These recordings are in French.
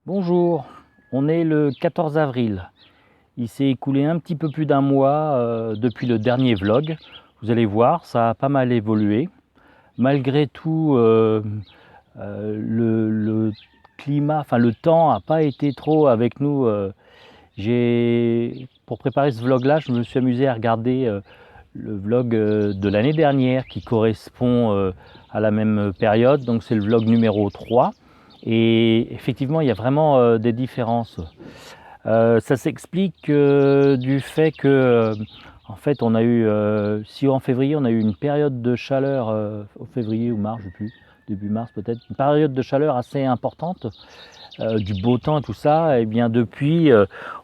Bonjour, on est le 14 avril. Il s'est écoulé un petit peu plus d'un mois depuis le dernier vlog. Vous allez voir, ça a pas mal évolué. Malgré tout, le climat, enfin le temps n'a pas été trop avec nous. Pour préparer ce vlog-là, je me suis amusé à regarder le vlog de l'année dernière qui correspond à la même période. Donc c'est le vlog numéro 3. Et effectivement, il y a vraiment des différences. Ça s'explique du fait que, en fait, on a eu, si en février, on a eu une période de chaleur, au février ou mars, je ne sais plus, début mars peut-être, une période de chaleur assez importante, du beau temps et tout ça, et bien depuis,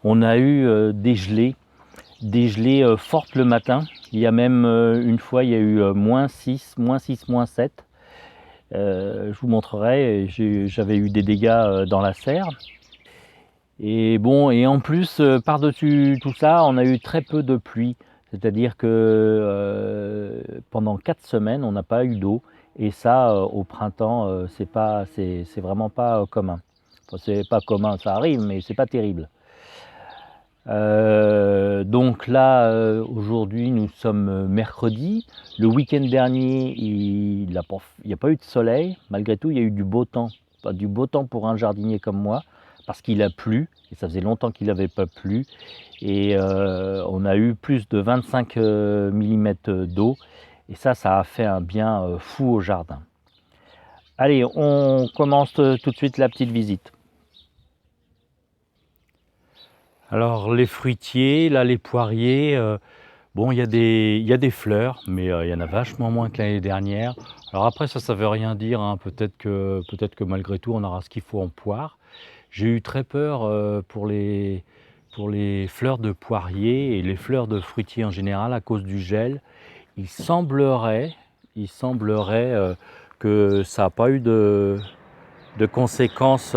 on a eu des gelées fortes le matin. Il y a même une fois, il y a eu -6, -6, -7. Je vous montrerai, j'avais eu des dégâts dans la serre. Et bon, et en plus, par-dessus tout ça, on a eu très peu de pluie. C'est-à-dire que pendant 4 semaines, on n'a pas eu d'eau. Et ça, au printemps, c'est vraiment pas commun. Enfin, c'est pas commun, ça arrive, mais c'est pas terrible. Donc là, aujourd'hui, nous sommes mercredi. Le week-end dernier, il n'y a pas eu de soleil. Malgré tout, il y a eu du beau temps. Pas du beau temps pour un jardinier comme moi, parce qu'il a plu. Et ça faisait longtemps qu'il n'avait pas plu. Et on a eu plus de 25 mm d'eau. Et ça a fait un bien fou au jardin. Allez, on commence tout de suite la petite visite. Alors les fruitiers, là les poiriers, bon il y a des fleurs, mais il y en a vachement moins que l'année dernière. Alors après ça veut rien dire, hein. Peut-être que malgré tout on aura ce qu'il faut en poire. J'ai eu très peur pour les fleurs de poirier et les fleurs de fruitiers en général à cause du gel. Il semblerait, que ça n'a pas eu de conséquences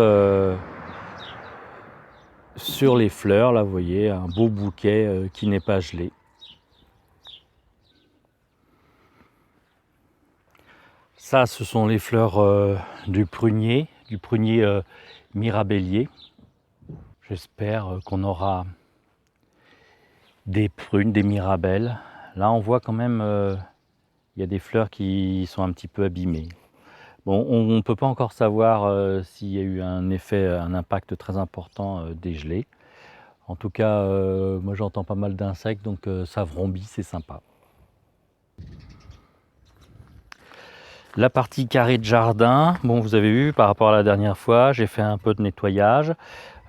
sur les fleurs. Là vous voyez un beau bouquet qui n'est pas gelé. Ça, ce sont les fleurs du prunier mirabellier. J'espère qu'on aura des prunes, des mirabelles. Là, on voit quand même, il y a des fleurs qui sont un petit peu abîmées. Bon, on ne peut pas encore savoir s'il y a eu un impact très important des gelées. En tout cas, moi j'entends pas mal d'insectes, donc ça vrombit, c'est sympa. La partie carré de jardin, bon vous avez vu par rapport à la dernière fois, j'ai fait un peu de nettoyage.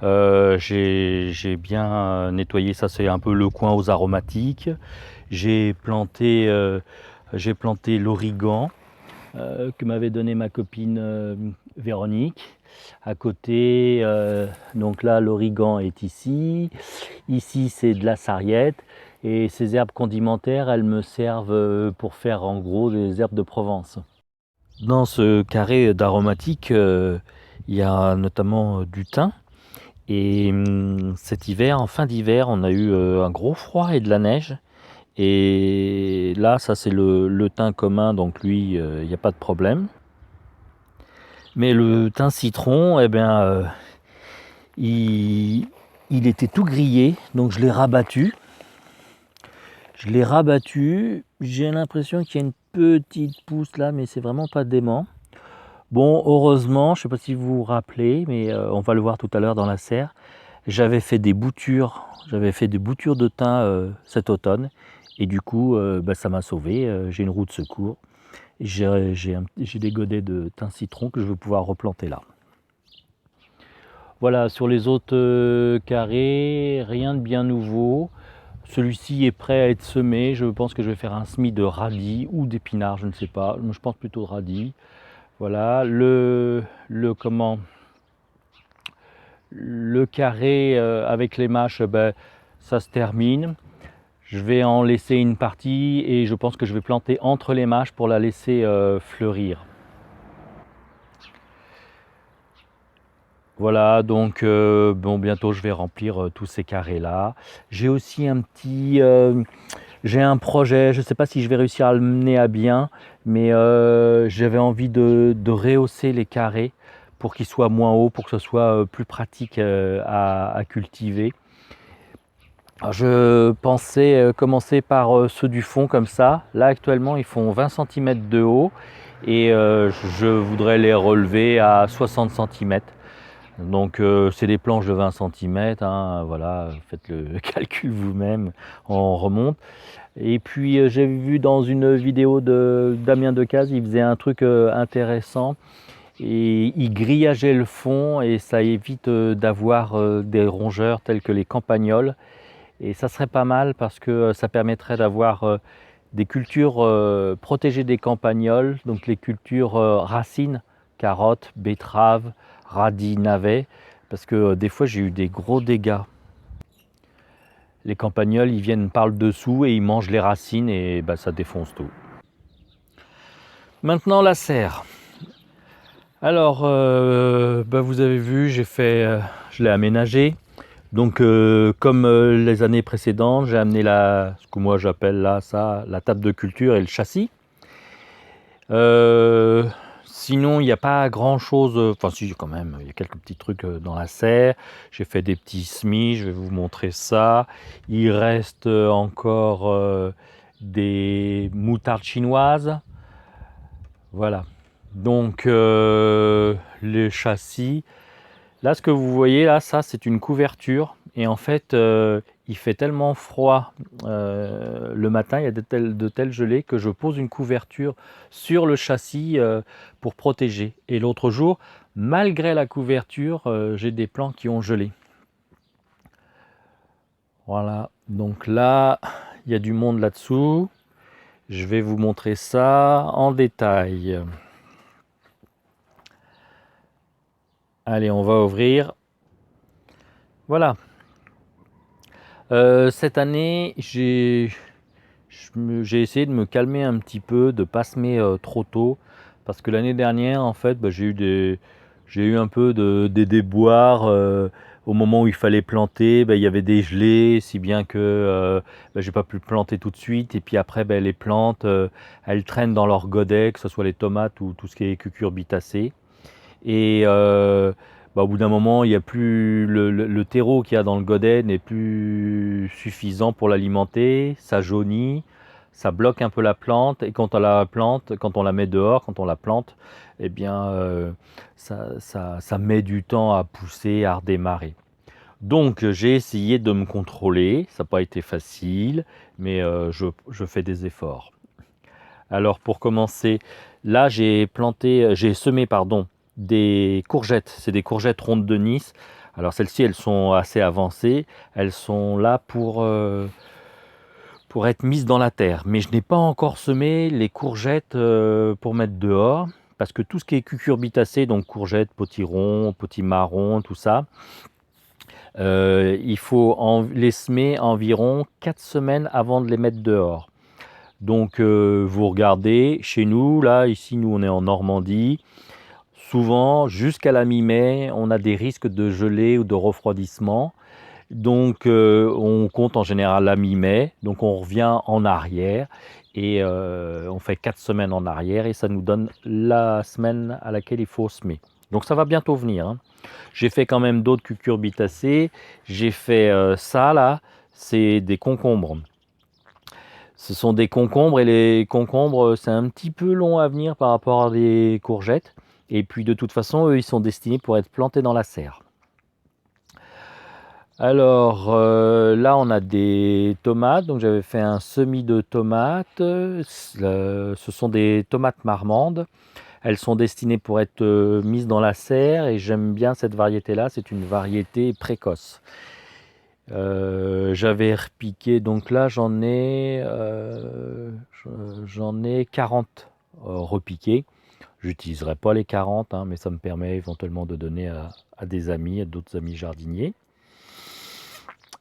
J'ai bien nettoyé, ça c'est un peu le coin aux aromatiques. J'ai planté l'origan que m'avait donné ma copine Véronique. À côté, donc là l'origan est ici. Ici c'est de la sarriette. Et ces herbes condimentaires, elles me servent pour faire en gros des herbes de Provence. Dans ce carré d'aromatique, il y a notamment du thym. Et cet hiver, en fin d'hiver, on a eu un gros froid et de la neige. Et là, ça c'est le thym commun, donc lui, il n'y a pas de problème. Mais le thym citron, eh bien, il était tout grillé, donc je l'ai rabattu. J'ai l'impression qu'il y a une petite pousse là, mais c'est vraiment pas dément. Bon, heureusement, je ne sais pas si vous vous rappelez, mais on va le voir tout à l'heure dans la serre, j'avais fait des boutures de thym cet automne, et du coup, ça m'a sauvé. J'ai une roue de secours. J'ai des godets de thym citron que je vais pouvoir replanter là. Voilà, sur les autres carrés, rien de bien nouveau. Celui-ci est prêt à être semé. Je pense que je vais faire un semis de radis ou d'épinards, je ne sais pas. Je pense plutôt de radis. Voilà, le carré avec les mâches, ça se termine. Je vais en laisser une partie et je pense que je vais planter entre les mâches pour la laisser fleurir. Voilà, donc bon, bientôt je vais remplir tous ces carrés là. J'ai aussi j'ai un projet, je ne sais pas si je vais réussir à le mener à bien, mais j'avais envie de rehausser les carrés pour qu'il soit moins haut, pour que ce soit plus pratique à cultiver. Alors, je pensais commencer par ceux du fond comme ça. Là actuellement ils font 20 cm de haut et je voudrais les relever à 60 cm. Donc c'est des planches de 20 cm, hein, voilà, faites le calcul vous-même, on remonte. Et puis j'ai vu dans une vidéo de Damien Decazes, il faisait un truc intéressant et il grillageait le fond et ça évite d'avoir des rongeurs tels que les campagnols. Et ça serait pas mal parce que ça permettrait d'avoir des cultures protégées des campagnols, donc les cultures racines, carottes, betteraves, radis, navets, parce que des fois j'ai eu des gros dégâts. Les campagnols, ils viennent par le dessous et ils mangent les racines et bah, ça défonce tout. Maintenant la serre. Alors, bah, vous avez vu, je l'ai aménagé. Donc, comme les années précédentes, j'ai amené ce que moi j'appelle là ça, la table de culture et le châssis. Sinon, il n'y a pas grand chose, enfin si quand même, il y a quelques petits trucs dans la serre. J'ai fait des petits semis, je vais vous montrer ça. Il reste encore des moutardes chinoises. Voilà. Donc, les châssis. Là, ce que vous voyez là, ça c'est une couverture. Et en fait, il fait tellement froid le matin, il y a de telles gelées que je pose une couverture sur le châssis pour protéger. Et l'autre jour, malgré la couverture, j'ai des plants qui ont gelé. Voilà, donc là, il y a du monde là-dessous. Je vais vous montrer ça en détail. Allez, on va ouvrir. Voilà. Cette année, j'ai essayé de me calmer un petit peu, de ne pas semer trop tôt, parce que l'année dernière, en fait, bah, j'ai eu un peu des déboires. Au moment où il fallait planter, bah, il y avait des gelées, si bien que bah, j'ai pas pu planter tout de suite. Et puis après, bah, les plantes, elles traînent dans leur godet, que ce soit les tomates ou tout ce qui est cucurbitacées. Et bah, au bout d'un moment, il y a plus le terreau qu'il y a dans le godet n'est plus suffisant pour l'alimenter, ça jaunit, ça bloque un peu la plante et quand on la met dehors, quand on la plante, eh bien ça met du temps à pousser, à redémarrer. Donc j'ai essayé de me contrôler, ça n'a pas été facile, mais je fais des efforts. Alors pour commencer, là j'ai semé pardon, des courgettes. C'est des courgettes rondes de Nice. Alors celles-ci, elles sont assez avancées. Elles sont là pour être mises dans la terre. Mais je n'ai pas encore semé les courgettes pour mettre dehors. Parce que tout ce qui est cucurbitacées, donc courgettes, potirons, potimarrons, tout ça, il faut les semer environ 4 semaines avant de les mettre dehors. Donc vous regardez, chez nous, là, ici, nous on est en Normandie, souvent jusqu'à la mi-mai, on a des risques de gelée ou de refroidissement. Donc on compte en général la mi-mai, donc on revient en arrière et on fait 4 semaines en arrière et ça nous donne la semaine à laquelle il faut semer. Donc ça va bientôt venir, hein. J'ai fait quand même d'autres cucurbitacées, j'ai fait ça là, c'est des concombres. Ce sont des concombres et les concombres, c'est un petit peu long à venir par rapport à des courgettes. Et puis de toute façon, eux, ils sont destinés pour être plantés dans la serre. Alors là, on a des tomates. Donc j'avais fait un semis de tomates. Ce sont des tomates marmandes. Elles sont destinées pour être mises dans la serre et j'aime bien cette variété-là. C'est une variété précoce. J'avais repiqué, donc là j'en ai 40 repiqués. J'utiliserai pas les 40, hein, mais ça me permet éventuellement de donner à des amis, à d'autres amis jardiniers.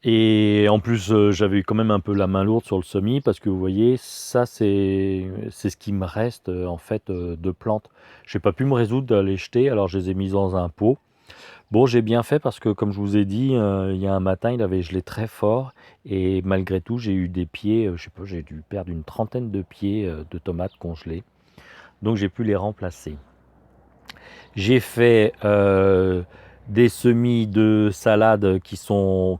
Et en plus, j'avais eu quand même un peu la main lourde sur le semis parce que vous voyez, ça c'est ce qui me reste en fait de plantes. J'ai pas pu me résoudre à les jeter, alors je les ai mises dans un pot. Bon, j'ai bien fait parce que comme je vous ai dit, il y a un matin, il avait gelé très fort et malgré tout, j'ai eu des pieds, je sais pas, j'ai dû perdre une trentaine de pieds de tomates congelées. Donc j'ai pu les remplacer. J'ai fait des semis de salade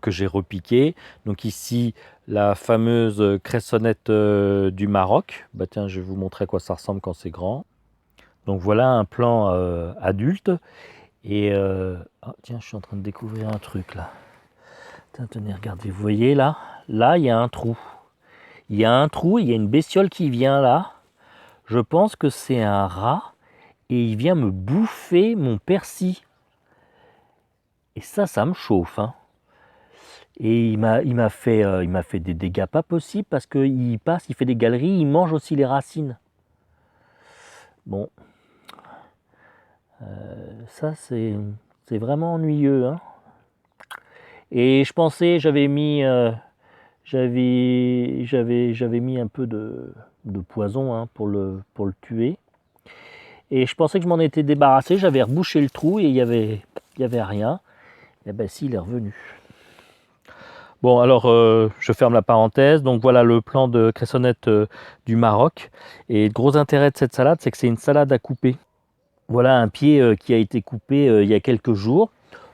que j'ai repiqués. Donc ici, la fameuse cressonnette du Maroc. Bah tiens, je vais vous montrer à quoi ça ressemble quand c'est grand. Donc voilà un plan adulte. Et oh, tiens, je suis en train de découvrir un truc là. Tenez, regardez, vous voyez là? Là, il y a un trou. Il y a un trou, il y a une bestiole qui vient là. Je pense que c'est un rat et il vient me bouffer mon persil. Et ça me chauffe, hein. Et il m'a fait des dégâts pas possibles parce qu'il passe, il fait des galeries, il mange aussi les racines. Bon, ça c'est vraiment ennuyeux, hein. Et je pensais, j'avais mis un peu de poison, hein, pour le tuer. Et je pensais que je m'en étais débarrassé, j'avais rebouché le trou et il y avait rien. Et ben si, il est revenu. Bon, alors je ferme la parenthèse. Donc voilà le plan de cressonnette du Maroc. Et le gros intérêt de cette salade, c'est que c'est une salade à couper. Voilà un pied qui a été coupé il y a quelques jours.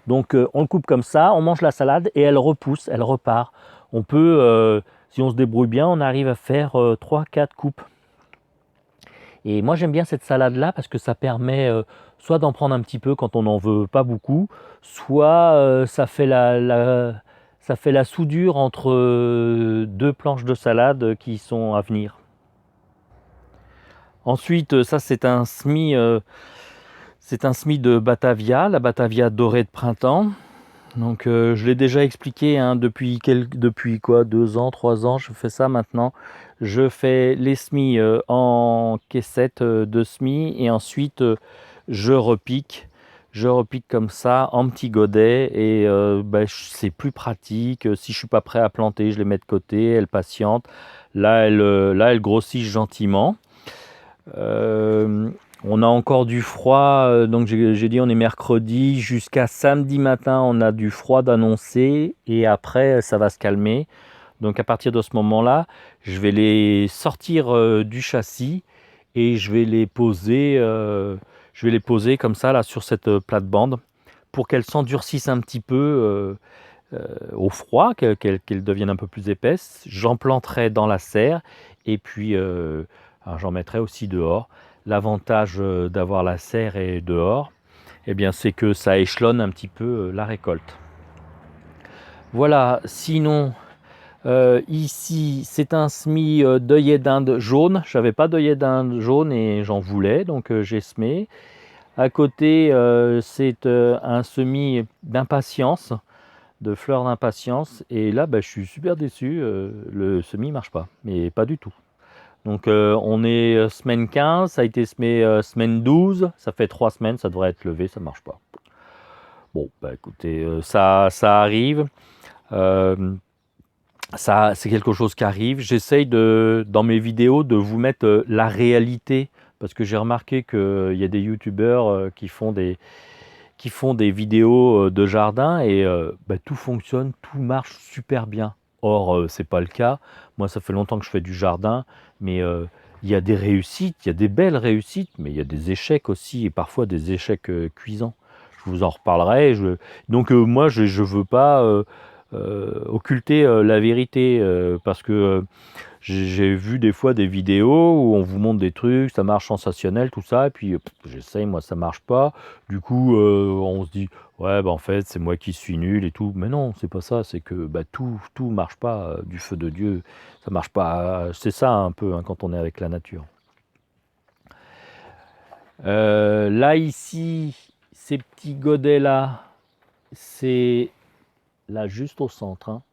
Donc on le coupe comme ça, on mange la salade et elle repousse, elle repart. On peut, si on se débrouille bien, on arrive à faire 3-4 coupes. Et moi j'aime bien cette salade là parce que ça permet soit d'en prendre un petit peu quand on n'en veut pas beaucoup, soit ça fait ça fait la soudure entre deux planches de salade qui sont à venir. Ensuite, ça c'est un semis de Batavia, la Batavia dorée de printemps. Donc je l'ai déjà expliqué, hein, depuis quoi, 2 ans, 3 ans, je fais ça maintenant. Je fais les semis en caissette de semis et ensuite je repique. Je repique comme ça en petits godets et c'est plus pratique. Si je suis pas prêt à planter, je les mets de côté, elles patientent. Là, elles grossissent gentiment. Euh, on a encore du froid, donc j'ai dit on est mercredi, jusqu'à samedi matin on a du froid d'annoncer et après ça va se calmer. Donc à partir de ce moment-là, je vais les sortir du châssis et je vais les poser comme ça là sur cette plate-bande pour qu'elles s'endurcissent un petit peu au froid, qu'elles deviennent un peu plus épaisses. J'en planterai dans la serre et puis alors j'en mettrai aussi dehors. L'avantage d'avoir la serre et dehors, eh bien, c'est que ça échelonne un petit peu la récolte. Voilà, sinon, ici, c'est un semis d'œillet d'Inde jaune. Je n'avais pas d'œillet d'Inde jaune et j'en voulais, donc j'ai semé. À côté, c'est un semis d'impatience, de fleurs d'impatience. Et là, je suis super déçu, le semis ne marche pas, mais pas du tout. Donc on est semaine 15, ça a été semé semaine 12, ça fait 3 semaines, ça devrait être levé, ça ne marche pas. Bon, écoutez, ça arrive. Ça, c'est quelque chose qui arrive. J'essaye dans mes vidéos de vous mettre la réalité, parce que j'ai remarqué qu'il y a des youtubeurs qui font des vidéos de jardin et tout fonctionne, tout marche super bien. Or, c'est pas le cas. Moi, ça fait longtemps que je fais du jardin, mais il y a des réussites, il y a des belles réussites, mais il y a des échecs aussi, et parfois des échecs cuisants. Je vous en reparlerai. Donc moi, je ne veux pas occulter la vérité, parce que j'ai vu des fois des vidéos où on vous montre des trucs, ça marche sensationnel, tout ça, et puis j'essaye, moi ça marche pas. Du coup, on se dit, ouais, en fait, c'est moi qui suis nul et tout. Mais non, c'est pas ça, c'est que tout marche pas du feu de Dieu. Ça marche pas. C'est ça un peu, hein, quand on est avec la nature. Là, ici, ces petits godets là, c'est là juste au centre, hein.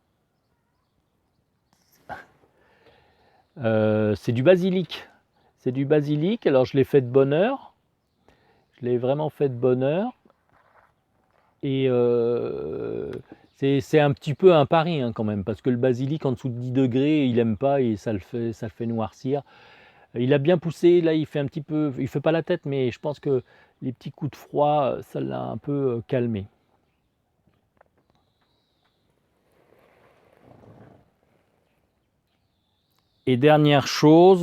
C'est du basilic. C'est du basilic. Alors je l'ai fait de bonne heure. Je l'ai vraiment fait de bonne heure. Et c'est un petit peu un pari, hein, quand même, parce que le basilic en dessous de 10 degrés, il aime pas et ça le fait noircir. Il a bien poussé, là il fait un petit peu, il fait pas la tête, mais je pense que les petits coups de froid, ça l'a un peu calmé. Et dernière chose,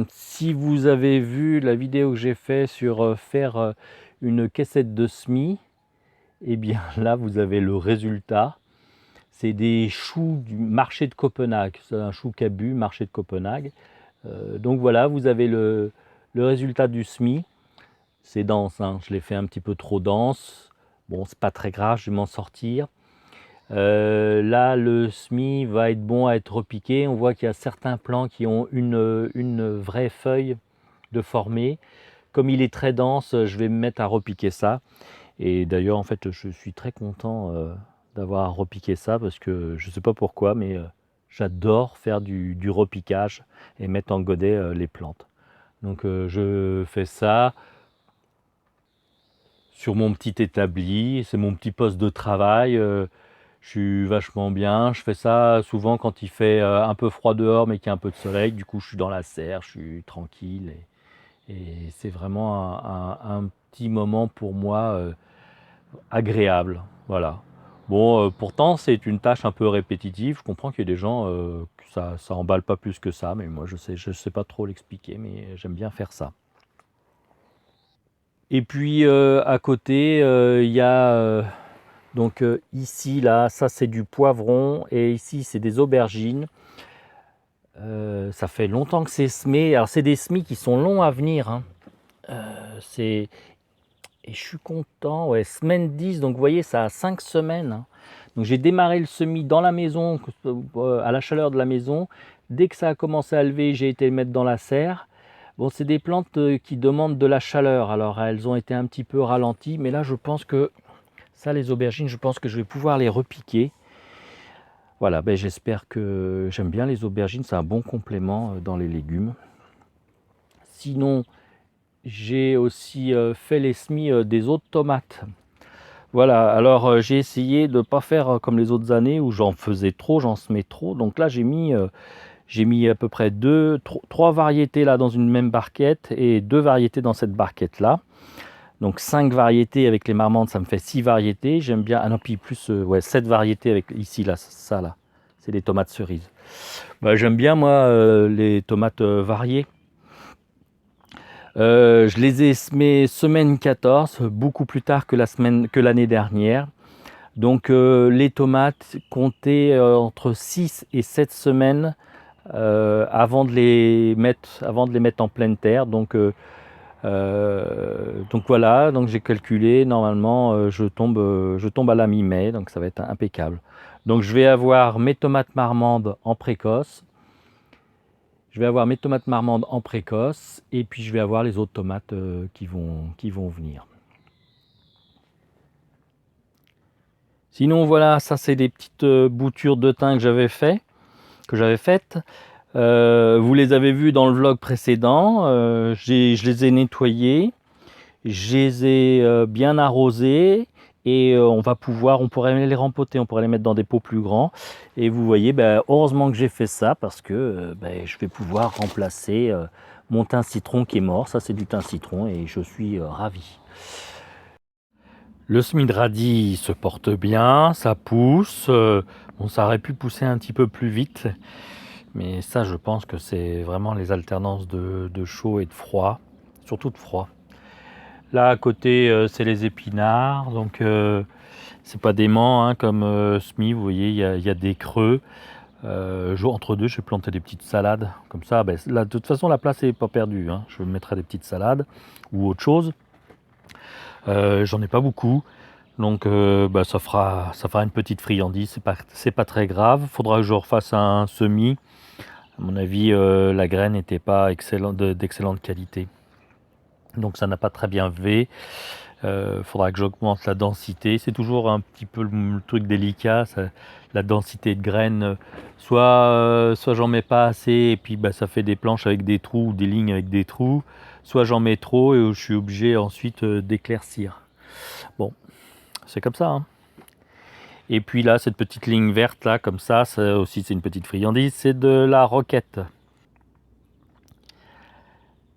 si vous avez vu la vidéo que j'ai fait sur faire une caissette de semis, et bien là vous avez le résultat. C'est des choux du marché de Copenhague, c'est un chou cabu, marché de Copenhague. Donc voilà, vous avez le résultat du semis. C'est dense, hein. Je l'ai fait un petit peu trop dense. Bon, c'est pas très grave, je vais m'en sortir. Là, le semis va être bon à être repiqué. On voit qu'il y a certains plants qui ont une vraie feuille de formée. Comme il est très dense, je vais me mettre à repiquer ça. Et d'ailleurs, en fait, je suis très content d'avoir repiqué ça parce que je ne sais pas pourquoi, mais j'adore faire du repiquage et mettre en godet les plantes. Donc je fais ça sur mon petit établi, c'est mon petit poste de travail. Je suis vachement bien. Je fais ça souvent quand il fait un peu froid dehors mais qu'il y a un peu de soleil. Du coup, je suis dans la serre, je suis tranquille et c'est vraiment un petit moment pour moi agréable. Voilà. Bon, pourtant, c'est une tâche un peu répétitive. Je comprends qu'il y ait des gens que ça emballe pas plus que ça, mais moi, je sais pas trop l'expliquer, mais j'aime bien faire ça. Et puis, à côté, il y a donc ici, là, ça c'est du poivron, et ici c'est des aubergines. Ça fait longtemps que c'est semé. Alors, c'est des semis qui sont longs à venir, hein. C'est Et je suis content, ouais, semaine 10, donc vous voyez, ça a 5 semaines, hein. Donc j'ai démarré le semis dans la maison, à la chaleur de la maison. Dès que ça a commencé à lever, j'ai été le mettre dans la serre. Bon, c'est des plantes qui demandent de la chaleur, alors elles ont été un petit peu ralenties, mais là je pense que ça, les aubergines, je pense que je vais pouvoir les repiquer. Voilà, ben, j'espère que j'aime bien les aubergines, c'est un bon complément dans les légumes. Sinon, j'ai aussi fait les semis des autres tomates. Voilà, alors j'ai essayé de ne pas faire comme les autres années où j'en faisais trop, j'en semais trop. Donc là, j'ai mis à peu près trois variétés là dans une même barquette et deux variétés dans cette barquette-là. Donc 5 variétés avec les marmandes, ça me fait 6 variétés. J'aime bien, ah non, puis plus, ouais, 7 variétés avec ici, là, ça là, c'est des tomates cerises. Bah, j'aime bien, moi, les tomates variées. Je les ai semées semaine 14, beaucoup plus tard que l'année dernière. Donc les tomates, comptaient entre 6 et 7 semaines avant de les mettre en pleine terre. Donc voilà, donc j'ai calculé, normalement je tombe à la mi-mai, donc ça va être impeccable. Donc je vais avoir mes tomates marmandes en précoce, et puis je vais avoir les autres tomates qui vont venir. Sinon voilà, ça c'est des petites boutures de thym que j'avais faites. Vous les avez vues dans le vlog précédent. Je les ai nettoyées, je les ai bien arrosées, et on pourrait les rempoter, on pourrait les mettre dans des pots plus grands. Et vous voyez, ben, heureusement que j'ai fait ça parce que ben, je vais pouvoir remplacer mon thym citron qui est mort. Ça c'est du thym citron et je suis ravi. Le semis de radis se porte bien, ça pousse. Bon, ça aurait pu pousser un petit peu plus vite, mais ça, je pense que c'est vraiment les alternances de chaud et de froid, surtout de froid. Là, à côté, c'est les épinards, donc c'est pas dément, hein, comme semis. Vous voyez, il y a des creux. Entre deux, je vais planter des petites salades, comme ça. Ben, là, de toute façon, la place n'est pas perdue, hein. Je mettrai des petites salades ou autre chose. J'en ai pas beaucoup. Donc bah, ça fera une petite friandise, c'est pas très grave. Il faudra que je refasse un semis. À mon avis, la graine n'était pas d'excellente qualité. Donc ça n'a pas très bien V. Faudra que j'augmente la densité. C'est toujours un petit peu le truc délicat, la densité de graines. Soit j'en mets pas assez et puis bah, ça fait des planches avec des trous ou des lignes avec des trous. Soit j'en mets trop et je suis obligé ensuite d'éclaircir. Bon, c'est comme ça, hein. Et puis là, cette petite ligne verte là, comme ça aussi c'est une petite friandise, c'est de la roquette.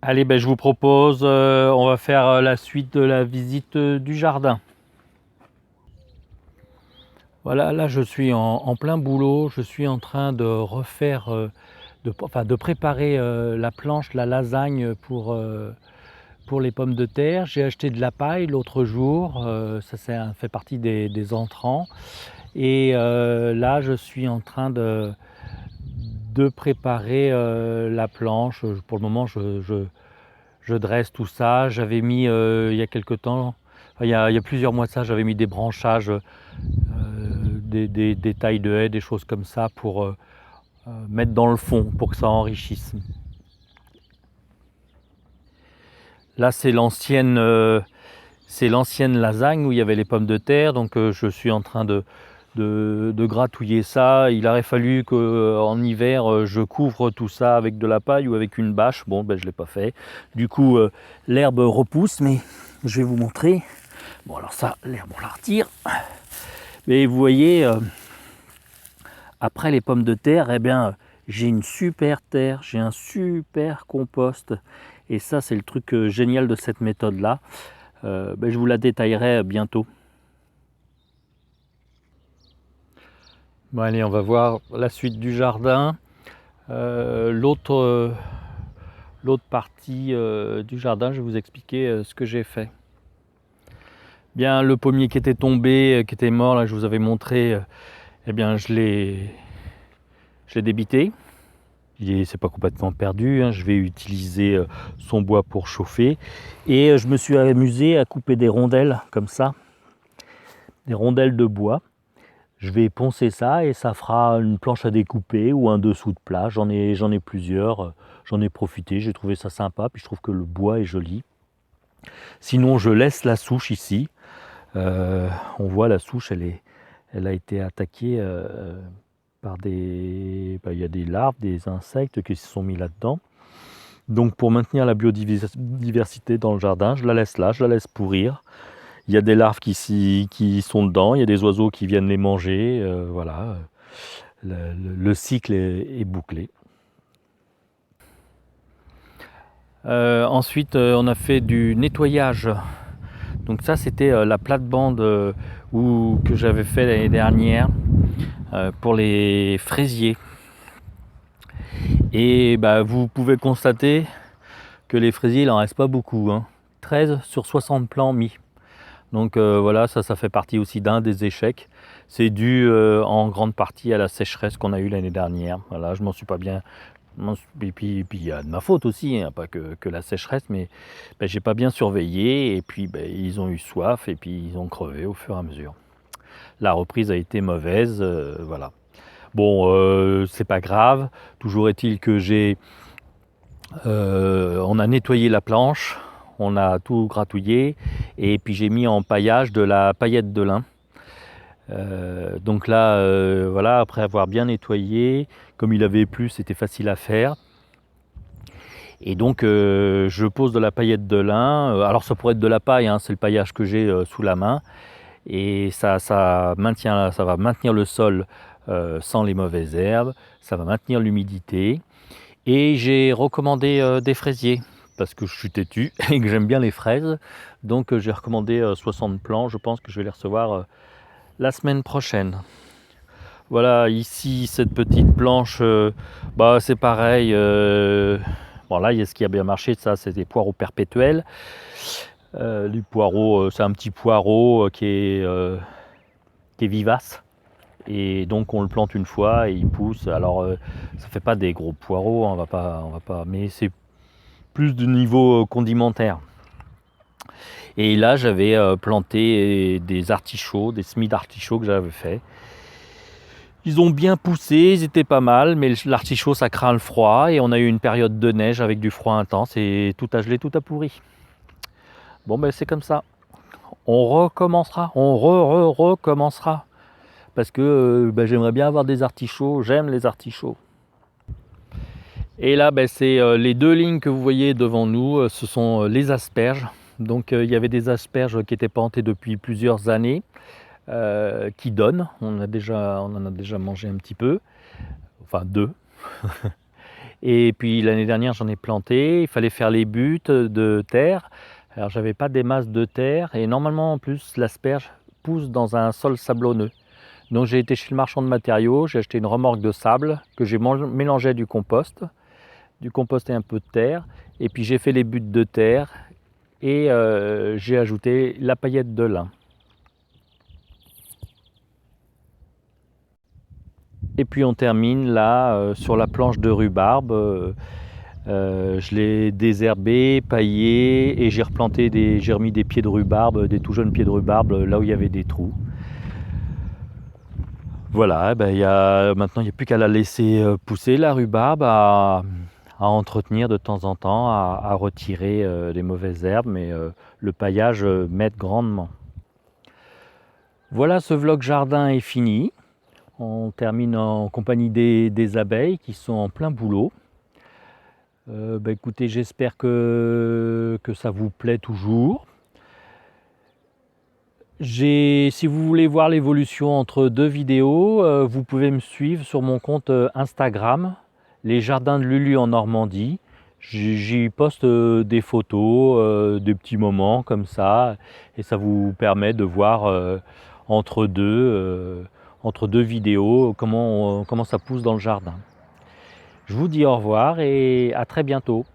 Allez, ben, je vous propose, on va faire la suite de la visite du jardin. Voilà, là je suis en plein boulot, je suis en train de refaire de préparer la planche, la lasagne pour les pommes de terre. J'ai acheté de la paille l'autre jour, ça fait partie des entrants. Et là, je suis en train de préparer la planche. Pour le moment, je dresse tout ça. J'avais mis il y a quelque temps, enfin, il y a plusieurs mois de ça, j'avais mis des branchages, des tailles de haies, des choses comme ça pour mettre dans le fond pour que ça enrichisse. Là, c'est l'ancienne lasagne où il y avait les pommes de terre, donc je suis en train de gratouiller ça. Il aurait fallu qu'en hiver, je couvre tout ça avec de la paille ou avec une bâche. Bon, ben, je ne l'ai pas fait. Du coup, l'herbe repousse, mais je vais vous montrer. Bon, alors ça, l'herbe, on la retire. Mais vous voyez, après les pommes de terre, eh bien, j'ai une super terre, j'ai un super compost. Et ça, c'est le truc génial de cette méthode-là. Ben, je vous la détaillerai bientôt. Bon, allez, on va voir la suite du jardin. L'autre partie du jardin, je vais vous expliquer ce que j'ai fait. Bien, le pommier qui était tombé, qui était mort, là, je vous avais montré, eh bien, je l'ai débité. C'est pas complètement perdu, hein. Je vais utiliser son bois pour chauffer. Et je me suis amusé à couper des rondelles comme ça, des rondelles de bois. Je vais poncer ça et ça fera une planche à découper ou un dessous de plat. J'en ai plusieurs, j'en ai profité, j'ai trouvé ça sympa, puis je trouve que le bois est joli. Sinon, je laisse la souche ici. On voit la souche, elle a été attaquée par il y a des larves, des insectes qui se sont mis là-dedans. Donc pour maintenir la biodiversité dans le jardin, je la laisse là, je la laisse pourrir. Il y a des larves qui sont dedans, il y a des oiseaux qui viennent les manger. Voilà, le cycle est bouclé. Ensuite, on a fait du nettoyage. Donc ça, c'était la plate-bande que j'avais fait l'année dernière pour les fraisiers. Et bah, vous pouvez constater que les fraisiers, il n'en reste pas beaucoup, hein. 13 sur 60 plants mis. Donc voilà, ça fait partie aussi d'un des échecs. C'est dû en grande partie à la sécheresse qu'on a eue l'année dernière. Voilà, je m'en suis pas bien... Et puis il y a de ma faute aussi, hein, pas que la sécheresse, mais ben, j'ai pas bien surveillé et puis ben, ils ont eu soif et puis ils ont crevé au fur et à mesure. La reprise a été mauvaise, voilà. Bon, c'est pas grave. Toujours est-il que on a nettoyé la planche, on a tout gratouillé et puis j'ai mis en paillage de la paillette de lin. Donc là, voilà, après avoir bien nettoyé, comme il avait plu, c'était facile à faire. Et donc je pose de la paillette de lin. Alors ça pourrait être de la paille, hein, c'est le paillage que j'ai sous la main. Et ça va maintenir le sol sans les mauvaises herbes, ça va maintenir l'humidité. Et j'ai recommandé des fraisiers, parce que je suis têtu et que j'aime bien les fraises. Donc j'ai recommandé 60 plants, je pense que je vais les recevoir la semaine prochaine. Voilà, ici cette petite planche, bah, c'est pareil. Bon là, ce qui a bien marché, ça, c'est des poireaux perpétuels. Les poireaux, c'est un petit poireau qui est vivace. Et donc on le plante une fois et il pousse. Alors ça fait pas des gros poireaux, on va pas, mais c'est plus de niveau condimentaire. Et là, j'avais planté des artichauts, des semis d'artichauts que j'avais fait. Ils ont bien poussé, ils étaient pas mal, mais l'artichaut, ça craint le froid. Et on a eu une période de neige avec du froid intense et tout a gelé, tout a pourri. Bon, ben c'est comme ça. On recommencera, on recommencera. Parce que ben, j'aimerais bien avoir des artichauts, j'aime les artichauts. Et là, ben, c'est les deux lignes que vous voyez devant nous, ce sont les asperges. Donc il y avait des asperges qui étaient plantées depuis plusieurs années, qui donnent. On en a déjà mangé un petit peu, enfin 2. Et puis l'année dernière j'en ai planté, il fallait faire les buttes de terre. Alors j'avais pas des masses de terre et normalement en plus l'asperge pousse dans un sol sablonneux. Donc j'ai été chez le marchand de matériaux, j'ai acheté une remorque de sable que j'ai mélangé à du compost et un peu de terre. Et puis j'ai fait les buttes de terre et j'ai ajouté la paillette de lin. Et puis on termine là sur la planche de rhubarbe. Je l'ai désherbé, paillé et j'ai remis des pieds de rhubarbe, des tout jeunes pieds de rhubarbe là où il y avait des trous. Voilà, ben, maintenant il n'y a plus qu'à la laisser pousser la rhubarbe, à entretenir de temps en temps, à retirer les mauvaises herbes, mais le paillage m'aide grandement. Voilà, ce vlog jardin est fini. On termine en compagnie des abeilles qui sont en plein boulot. Écoutez, j'espère que ça vous plaît toujours. Si vous voulez voir l'évolution entre deux vidéos, vous pouvez me suivre sur mon compte Instagram, Les Jardins de Lulu en Normandie. J'y poste des photos, des petits moments comme ça, et ça vous permet de voir entre deux vidéos comment ça pousse dans le jardin. Je vous dis au revoir et à très bientôt.